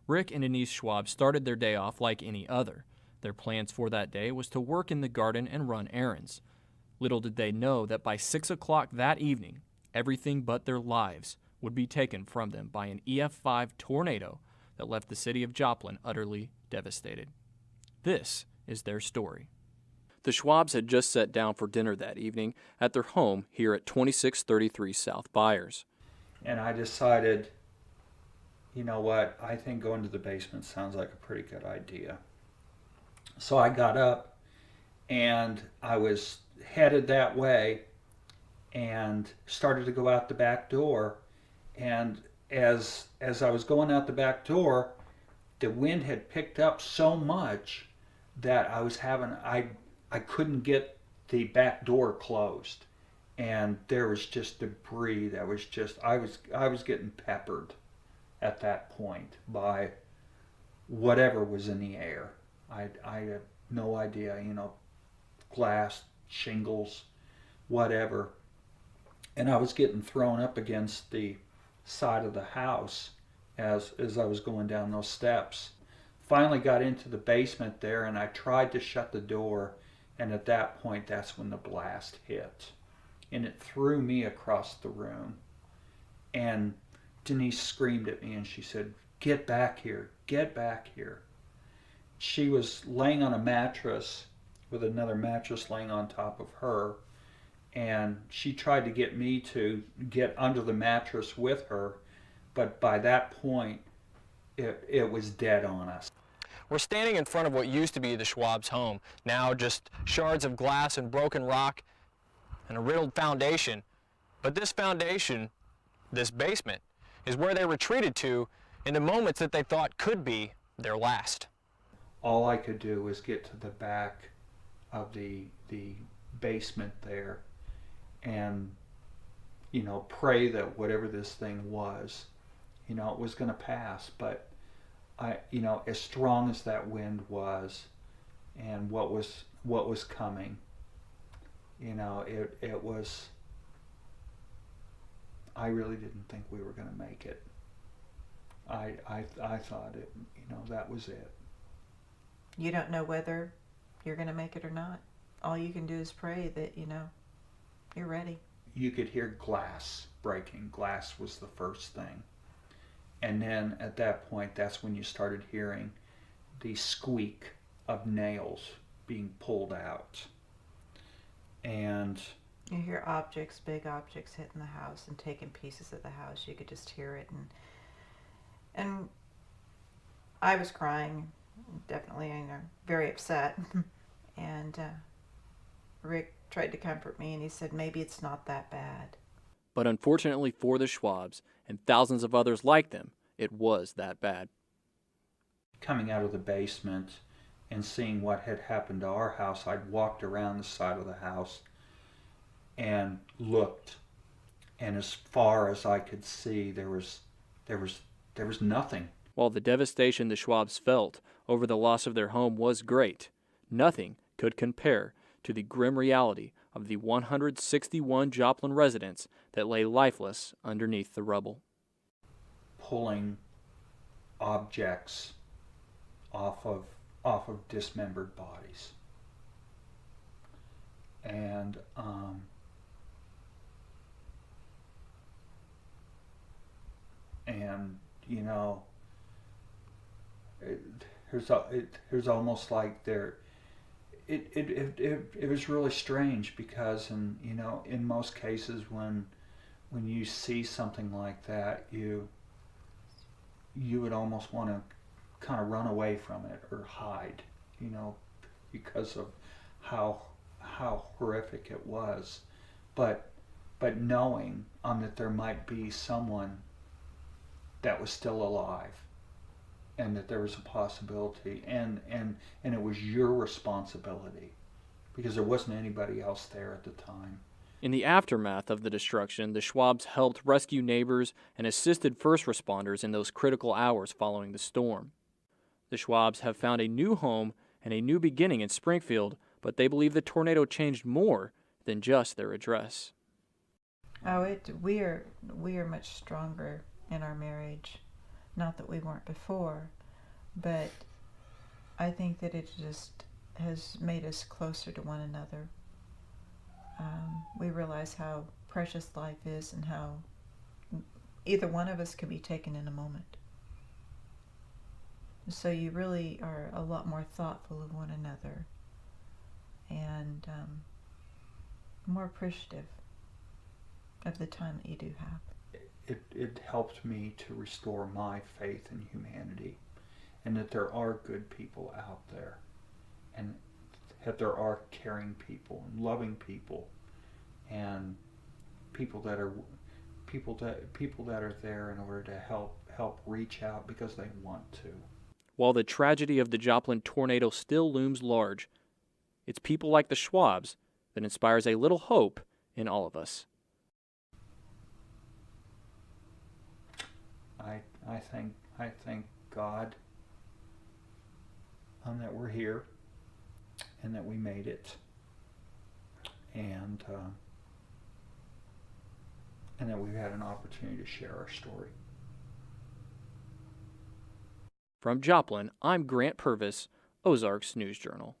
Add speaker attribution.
Speaker 1: Rick and Denise Schwab started their day off like any other. Their plans for that day was to work in the garden and run errands. Little did they know that by 6 o'clock that evening, everything but their lives would be taken from them by an EF5 tornado that left the city of Joplin utterly devastated. This is their story. The Schwabs had just sat down for dinner that evening at their home here at 2633 South Byers.
Speaker 2: And I decided, you know what, I think going to the basement sounds like a pretty good idea. So I got up and I was headed that way and started to go out the back door. And as I was going out the back door, the wind had picked up so much that I couldn't get the back door closed. And there was just debris that was just, I was getting peppered at that point by whatever was in the air. I had no idea, glass, shingles, whatever. And I was getting thrown up against the side of the house as I was going down those steps. Finally got into the basement there, and I tried to shut the door, and at that point, that's when the blast hit. And it threw me across the room. And Denise screamed at me, and she said, "Get back here, get back here." She was laying on a mattress with another mattress laying on top of her, and she tried to get me to get under the mattress with her, but by that point, it was dead on us.
Speaker 1: We're standing in front of what used to be the Schwab's home, now just shards of glass and broken rock and a riddled foundation. But this foundation, this basement, is where they retreated to in the moments that they thought could be their last.
Speaker 2: All I could do was get to the back of the basement there and, pray that whatever this thing was, it was going to pass. But as strong as that wind was and what was coming, it was, I really didn't think we were going to make it. I thought that was it.
Speaker 3: You don't know whether you're going to make it or not. All you can do is pray that, you're ready.
Speaker 2: You could hear glass breaking. Glass was the first thing. And then at that point, that's when you started hearing the squeak of nails being pulled out. And
Speaker 3: you hear objects, big objects hitting the house and taking pieces of the house. You could just hear it. And I was crying, definitely, very upset. And Rick tried to comfort me, and he said, maybe it's not that bad.
Speaker 1: But unfortunately for the Schwabs and thousands of others like them, it was that bad.
Speaker 2: Coming out of the basement and seeing what had happened to our house, I'd walked around the side of the house and looked, and as far as I could see, there was nothing.
Speaker 1: While the devastation the Schwabs felt over the loss of their home was great, nothing could compare to the grim reality of the 161 Joplin residents that lay lifeless underneath the rubble.
Speaker 2: Pulling objects off of dismembered bodies. And there's almost like it was really strange, because in most cases when you see something like that, you would almost want to kind of run away from it or hide, because of how horrific it was. But knowing that there might be someone that was still alive, and that there was a possibility, and it was your responsibility, because there wasn't anybody else there at the time.
Speaker 1: In the aftermath of the destruction, the Schwabs helped rescue neighbors and assisted first responders in those critical hours following the storm. The Schwabs have found a new home and a new beginning in Springfield, but they believe the tornado changed more than just their address.
Speaker 3: Oh, we are much stronger in our marriage Not that we weren't before, but I think that it just has made us closer to one another. We realize how precious life is and how either one of us can be taken in a moment. So you really are a lot more thoughtful of one another and more appreciative of the time that you do have.
Speaker 2: It helped me to restore my faith in humanity, and that there are good people out there, and that there are caring people and loving people, and people that are there in order to help reach out because they want to.
Speaker 1: While the tragedy of the Joplin tornado still looms large, it's people like the Schwabs that inspires a little hope in all of us.
Speaker 2: I thank God that we're here and that we made it, and that we've had an opportunity to share our story.
Speaker 1: From Joplin, I'm Grant Purvis, Ozarks News Journal.